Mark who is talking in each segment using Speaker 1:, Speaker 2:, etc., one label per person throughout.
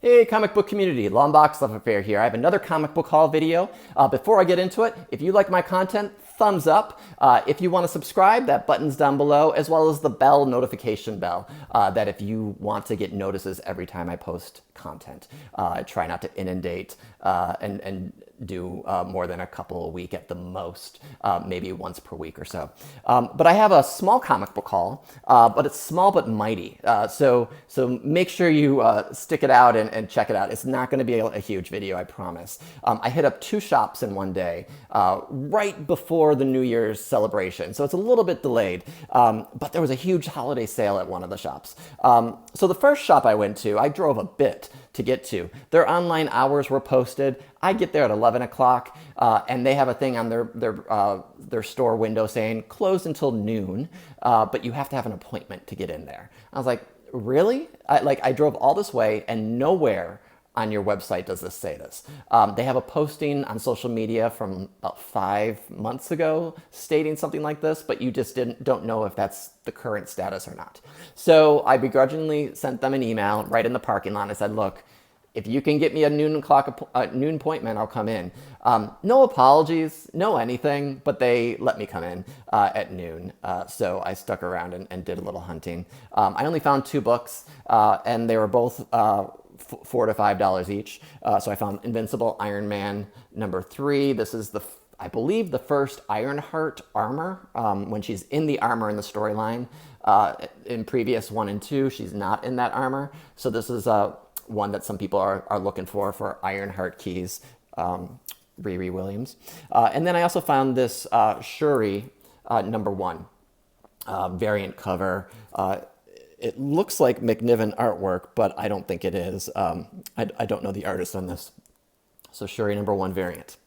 Speaker 1: Hey, comic book community, Longbox Love Affair here. I have another comic book haul video. Before I get into it, if you like my content, thumbs up. If you want to subscribe, that button's down below, as well as the bell notification bell, that if you want to get notices every time I post content. I try not to inundate and do more than a couple a week at the most, maybe once per week or so. But I have a small comic book haul, but it's small but mighty. So make sure you stick it out and check it out. It's not going to be a huge video, I promise. I hit up 2 shops in one day, right before the New Year's celebration. So it's a little bit delayed, but there was a huge holiday sale at one of the shops. So the first shop I went to, I drove a bit to get to. Their online hours were posted. I get there at 11 o'clock, and they have a thing on their store window saying closed until noon, but you have to have an appointment to get in there. I was like, really? I drove all this way, and nowhere on your website does this say this. They have a posting on social media from about 5 months ago stating something like this, but you just don't know if that's the current status or not. So I begrudgingly sent them an email right in the parking lot. I said, look, if you can get me a noon appointment, I'll come in. No apologies, no anything, but they let me come in at noon. So I stuck around and did a little hunting. I only found 2 books, and they were both $4 to $5 each. So I found Invincible Iron Man #3. This is I believe the first Ironheart armor, when she's in the armor in the storyline. In previous 1 and 2, she's not in that armor. So this is one that some people are looking for Ironheart keys. Riri Williams. And then I also found this Shuri #1 variant cover. It looks like McNiven artwork, but I don't think it is. I don't know the artist on this. So Shuri #1 variant.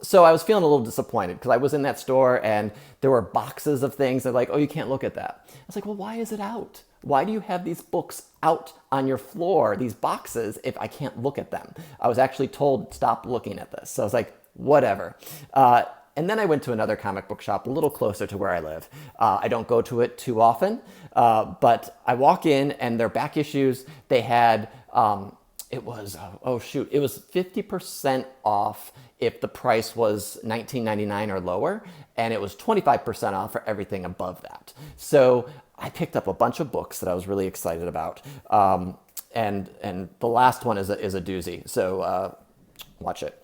Speaker 1: So I was feeling a little disappointed because I was in that store and there were boxes of things that like, oh, you can't look at that. I was like, well, why is it out? Why do you have these books out on your floor, these boxes, if I can't look at them? I was actually told, stop looking at this. So I was like, whatever. And then I went to another comic book shop a little closer to where I live. I don't go to it too often, but I walk in and their back issues, they had, it was 50% off if the price was $19.99 or lower, and it was 25% off for everything above that. So I picked up a bunch of books that I was really excited about. And the last one is a doozy. So watch it.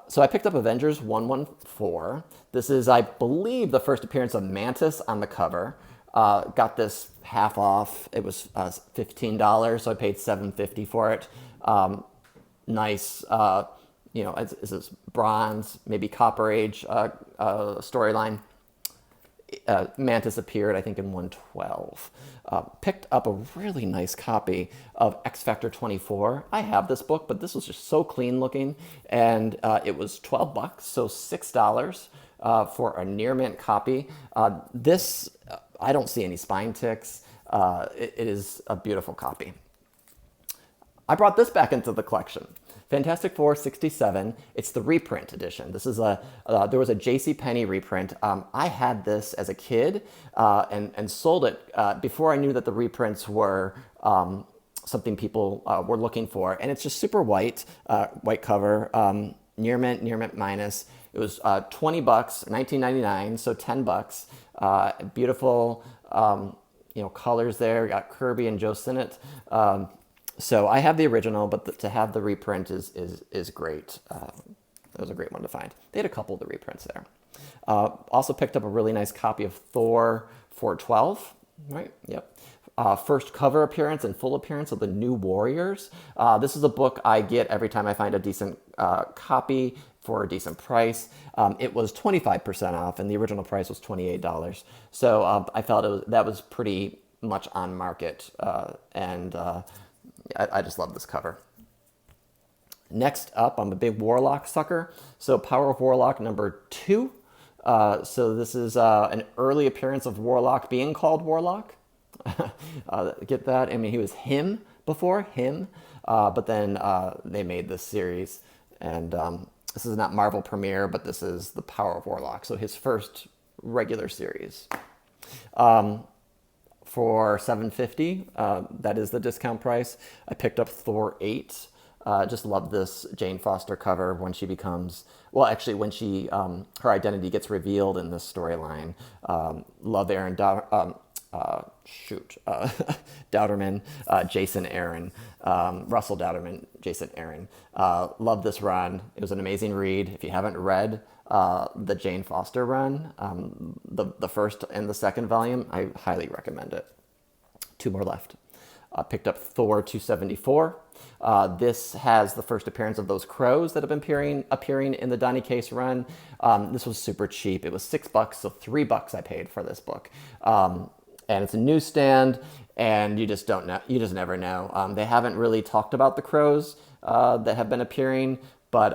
Speaker 1: So I picked up Avengers 114. This is, I believe, the first appearance of Mantis on the cover. Got this half off. It was $15, so I paid $7.50 for it. Nice, is this bronze, maybe Copper Age storyline. Mantis appeared, I think, in 112. Picked up a really nice copy of X Factor 24. I have this book, but this was just so clean looking, and it was $12, so $6 for a near mint copy. This, I don't see any spine ticks. It is a beautiful copy. I brought this back into the collection. Fantastic Four 67. It's the reprint edition. This is there was a JCPenney reprint. I had this as a kid and sold it before I knew that the reprints were something people were looking for. And it's just super white, white cover, near mint minus. It was $20, $19.99, so $10. Beautiful, colors there. We got Kirby and Joe Sinnott. So I have the original, but to have the reprint is great. It was a great one to find. They had a couple of the reprints there. Also picked up a really nice copy of Thor 412, right? Yep. First cover appearance and full appearance of the New Warriors. This is a book I get every time I find a decent copy for a decent price. It was 25% off, and the original price was $28. So I felt that was pretty much on market, and I just love this cover. Next up, I'm a big Warlock sucker. So Power of Warlock #2. So this is an early appearance of Warlock being called Warlock. Get that? I mean, he was him before, but then they made this series. And this is not Marvel premiere, but this is the Power of Warlock. So his first regular series. for $7.50. That is the discount price. I picked up Thor 8. Just love this Jane Foster cover when she becomes, well, actually when she, her identity gets revealed in this storyline. Love Aaron Dowderman, Jason Aaron, Russell Dowderman, Jason Aaron. Love this run. It was an amazing read. If you haven't read the Jane Foster run, the first and the second volume, I highly recommend it. 2 more left. Picked up Thor 274. This has the first appearance of those crows that have been appearing in the Donny Case run. This was super cheap. It was $6, so $3 I paid for this book. And it's a newsstand, and you just don't know. You just never know. They haven't really talked about the crows that have been appearing, but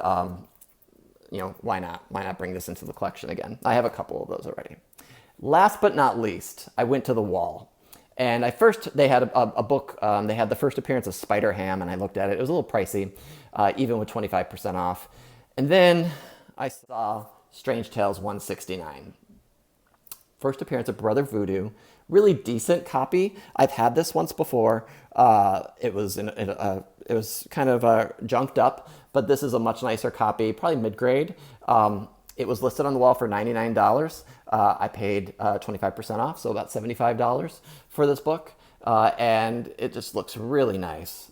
Speaker 1: you know, why not? Why not bring this into the collection again? I have a couple of those already. Last but not least, I went to the wall. And they had a book, they had the first appearance of Spider-Ham, and I looked at it. It was a little pricey, even with 25% off. And then I saw Strange Tales 169. First appearance of Brother Voodoo. Really decent copy. I've had this once before. It was kind of junked up, but this is a much nicer copy, probably mid-grade. It was listed on the wall for $99. I paid 25% off, so about $75 for this book. And it just looks really nice.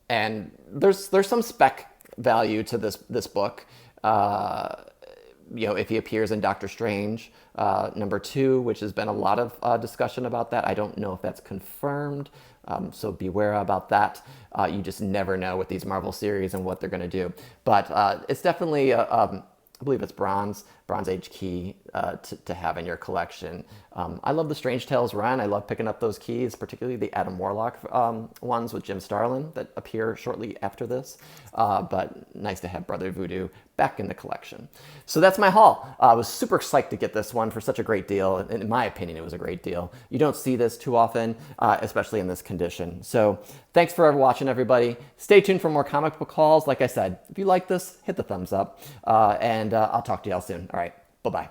Speaker 1: And there's some spec value to this book. You know, if he appears in Doctor Strange #2, which has been a lot of discussion about that. I don't know if that's confirmed, so beware about that. You just never know with these Marvel series and what they're going to do. But it's definitely, I believe it's Bronze Age key to have in your collection. I love the Strange Tales run. I love picking up those keys, particularly the Adam Warlock ones with Jim Starlin that appear shortly after this. But nice to have Brother Voodoo back in the collection. So that's my haul. I was super psyched to get this one for such a great deal. In my opinion, it was a great deal. You don't see this too often, especially in this condition. So thanks for watching, everybody. Stay tuned for more comic book hauls. Like I said, if you like this, hit the thumbs up, and I'll talk to y'all soon. All right, bye-bye.